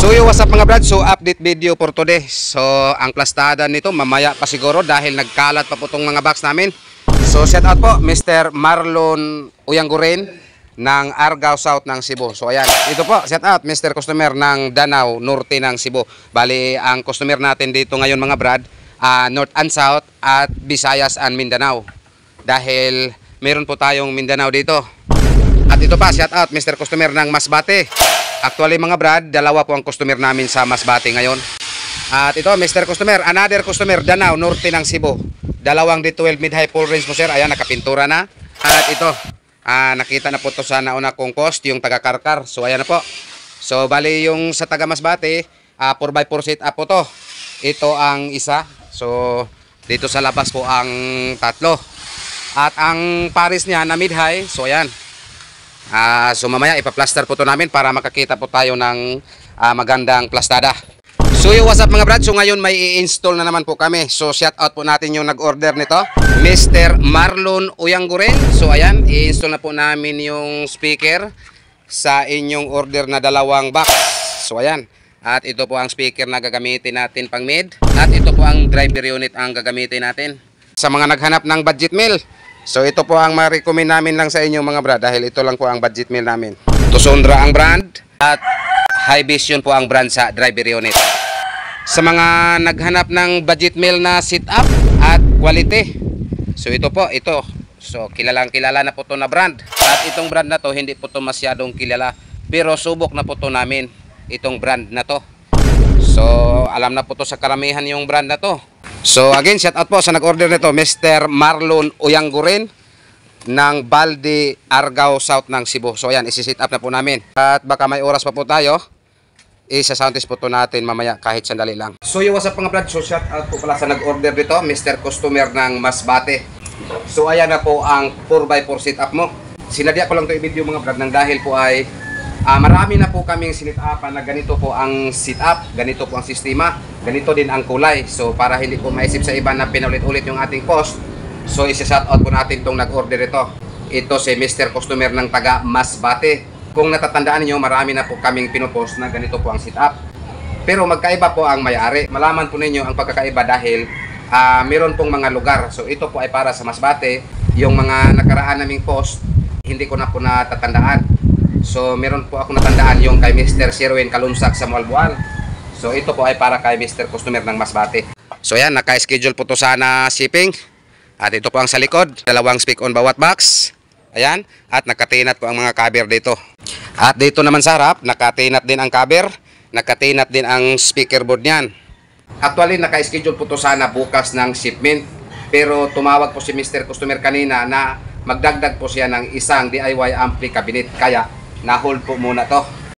So yo, what's up mga brad? So update video for today. So ang plastada nito mamaya pa siguro dahil nagkalat pa po itong mga box namin. So shout out po Mr. Marlon Uyangguren ng Argao South ng Cebu. So ayan, ito po shout out Mr. Customer ng Danau Norte ng Cebu. Bali ang customer natin dito ngayon mga brad, North and South at Visayas and Mindanao. Dahil meron po tayong Mindanao dito. At ito pa shout out Mr. Customer ng Masbate. Actually mga brad, dalawa po ang customer namin sa Masbate ngayon. At ito Mr. Customer, another customer Danau Norte ng Cebu. Dalawang D12 mid-high full range po sir. Ayan, nakapintura na. At ito, nakita na po ito sa nauna kong cost, yung taga-karkar. So ayan na po. So bali yung sa taga Masbate, 4x4 set up po to. Ito ang isa. So dito sa labas po ang tatlo. At ang pares niya na mid-high, so ayan. So mamaya ipa-plaster po to namin para makakita po tayo ng magandang plastada. So yo, what's up mga brad? So ngayon may i-install na naman po kami. So shout out po natin yung nag-order nito, Mr. Marlon Uyangguren. So ayan, i-install na po namin yung speaker sa inyong order na dalawang box. So ayan, at ito po ang speaker na gagamitin natin pang mid. At ito po ang driver unit ang gagamitin natin. Sa mga naghanap ng budget meal, so ito po ang ma-recommend namin lang sa inyo mga brad dahil ito lang po ang budget meal namin. Tusundra ang brand at High Vision po ang brand sa driver unit. Sa mga naghanap ng budget meal na sit-up at quality, so ito po, ito. So kilalang kilala na po to na brand. At itong brand na to hindi po to masyadong kilala, pero subok na po to namin itong brand na to. So alam na po to sa karamihan yung brand na to. So again, shout out po sa nag-order nito, Mr. Marlon Uyangguren ng Balde, Argao South ng Cebu. So ayan, isi-sit up na po namin. At baka may oras pa po tayo, isa-sound test po to natin mamaya kahit sandali lang. So yo, what's up mga brad? So shout out po pala sa nag-order dito, Mr. Customer ng Masbate. So ayan na po ang 4x4 sit up mo. Sinadya ko lang to i-video mga brad nang dahil po ay marami na po kaming sinit-upan na ganito po ang sit-up, ganito po ang sistema, ganito din ang kulay. So para hindi po maisip sa iba na pinaulit-ulit yung ating cost, so isa-shout out po natin itong nag-order ito. Ito si Mr. Customer ng taga Masbate. Kung natatandaan niyo, marami na po kaming pinopost na ganito po ang sit-up. Pero magkaiba po ang may-ari. Malaman po ninyo ang pagkakaiba dahil meron pong mga lugar. So ito po ay para sa Masbate. Yung mga nakaraan naming post, hindi ko na po natatandaan. So meron po ako natandaan yung kay Mr. Sherwin Kalumsak sa Malbual. So ito po ay para kay Mr. Customer ng Masbate. So yan, naka-schedule po to sana shipping. At ito po ang sa likod, dalawang speak on bawat box. Ayan, at nakatinat po ang mga cover dito. At dito naman sa harap, nakatinat din ang cover, nakatinat din ang speaker board niyan. Actually, naka-schedule po to sana bukas ng shipment. Pero tumawag po si Mr. Customer kanina na magdagdag po siya ng isang DIY ampli cabinet. Kaya na-hold po muna to.